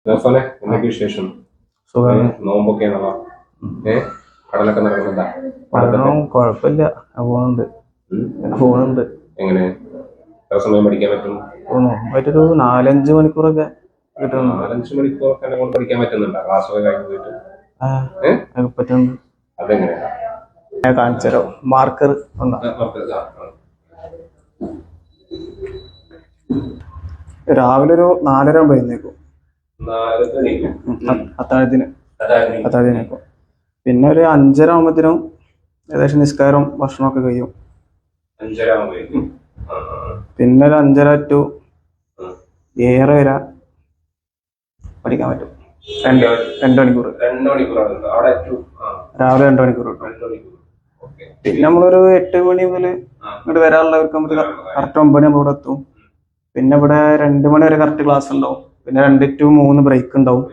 നഫലെ എന്തൊക്കെ വിശേഷം? നോമ്പൊക്കെയാണല്ലോ. കടലൊക്കെ നടക്കുന്നുണ്ടാ? പഠനം കുഴപ്പമില്ല, പോകുന്നുണ്ട്. പോകുന്നുണ്ട്. എങ്ങനെ എത്ര സമയം പഠിക്കാൻ പറ്റും? നോമ്പായിട്ടൊരു 4-5 മണിക്കൂറൊക്കെ കിട്ടുന്നു. 4-5 മണിക്കൂറൊക്കെ എന്നെ കൊണ്ട് പഠിക്കാൻ പറ്റുന്നുണ്ടോ? ക്ലാസ്സൊക്കെ കഴിഞ്ഞ് പോയിട്ട് പറ്റുന്നുണ്ട്. അതെങ്ങനെയാ? ഞാൻ കാണിച്ചുതരോ? മാർക്കർ ഉണ്ടോ? രാവിലെ ഒരു 4:30 ആകുമ്പോ എഴുന്നേക്കും. അത്താഴത്തിന് അത്താഴത്തിനേക്കും. പിന്നെ ഒരു 5:30 ആകുമ്പോഴത്തേനും ഏകദേശം നിസ്കാരം ഭക്ഷണമൊക്കെ കഴിയും. പിന്നെ ഒരു 5:30 to 7:30 വരെ പഠിക്കാൻ പറ്റും. 2 മണിക്കൂർ. രാവിലെ 2 മണിക്കൂർ കിട്ടും. പിന്നെ നമ്മളൊരു 8 മണി മുതൽ ഇങ്ങോട്ട് വരാനുള്ളവർക്ക് നമുക്ക് കറക്റ്റ് 9 മണി ഇവിടെ എത്തും. പിന്നെ ഇവിടെ 2 മണി വരെ കറക്റ്റ് ക്ലാസ് ഉണ്ടാവും. പിന്നെ 2 to 3 ബ്രേക്ക് ഉണ്ടാവും.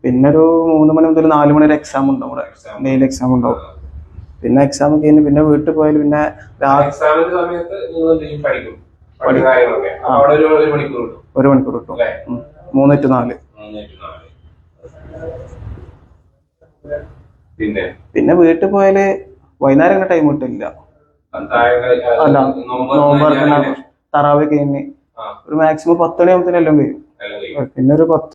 പിന്നെ ഒരു 3 മണി മുതൽ 4 മണി വരെ എക്സാം ഉണ്ടാവും. ഇവിടെ ഡെയിലി എക്സാം ഉണ്ടാവും. പിന്നെ എക്സാം കഴിഞ്ഞ് പിന്നെ വീട്ടിൽ പോയാൽ പിന്നെ ഒരു മണിക്കൂർ കിട്ടും. 3 to 4. പിന്നെ വീട്ടിൽ പോയാല് വൈകുന്നേരം അങ്ങനെ ടൈം കിട്ടില്ല. അല്ല, നോമ്പ് തറാവി കഴിഞ്ഞ് ഒരു മാക്സിമം 10 മണി ആകുമ്പത്തേനും എല്ലാം കഴിയും. പിന്നെ ഒരു 10